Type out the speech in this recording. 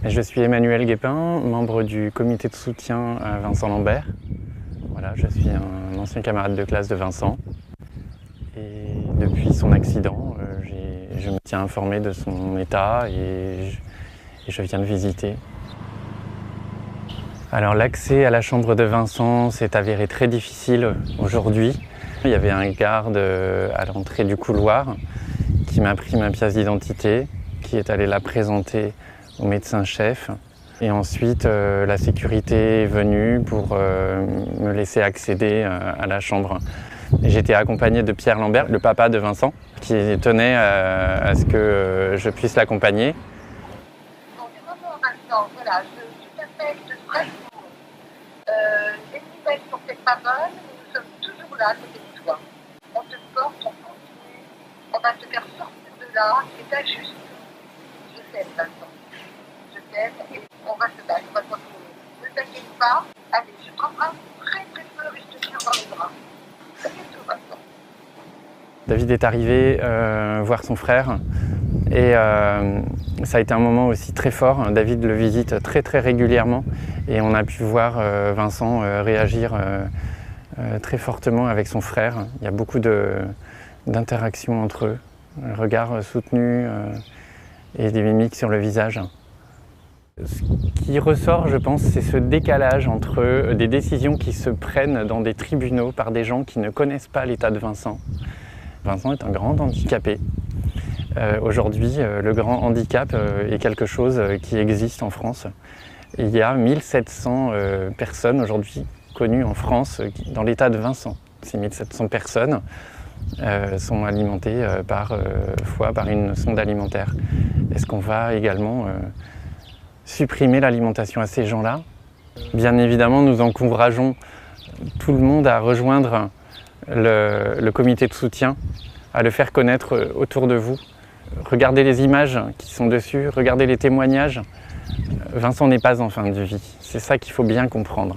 Je suis Emmanuel Guépin, membre du comité de soutien à Vincent Lambert. Voilà, je suis un ancien camarade de classe de Vincent. Et depuis son accident, je me tiens informé de son état et je viens de visiter. Alors l'accès à la chambre de Vincent s'est avéré très difficile aujourd'hui. Il y avait un garde à l'entrée du couloir qui m'a pris ma pièce d'identité, qui est allé la présenter au médecin-chef. Et ensuite, la sécurité est venue pour me laisser accéder à la chambre. J'étais accompagné de Pierre Lambert, le papa de Vincent, qui tenait à ce que je puisse l'accompagner. Donc, maintenant, voilà, je t'appelle de Strasbourg. Les nouvelles sont peut-être pas bonnes, mais nous sommes toujours là à côté de toi. On te porte, on continue, on va te faire sortir de là, c'est ta juste. Je t'aime, Vincent. Je t'aime et on va se battre, on va te retrouver. Ne t'inquiète pas, allez, je t'embrasse très très fort et je te tiens dans les bras. À bientôt, Vincent. David est arrivé voir son frère et ça a été un moment aussi très fort. David le visite très très régulièrement et on a pu voir Vincent réagir très fortement avec son frère. Il y a beaucoup d'interactions entre eux, un regard soutenu et des mimiques sur le visage. Ce qui ressort, je pense, c'est ce décalage entre des décisions qui se prennent dans des tribunaux par des gens qui ne connaissent pas l'état de Vincent. Vincent est un grand handicapé. Aujourd'hui, le grand handicap est quelque chose qui existe en France. Il y a 1700 personnes aujourd'hui connues en France dans l'état de Vincent. Ces 1700 personnes sont alimentées par une sonde alimentaire. Est-ce qu'on va également supprimer l'alimentation à ces gens-là? Bien évidemment, nous encourageons tout le monde à rejoindre le comité de soutien, à le faire connaître autour de vous. Regardez les images qui sont dessus, regardez les témoignages. Vincent n'est pas en fin de vie, c'est ça qu'il faut bien comprendre.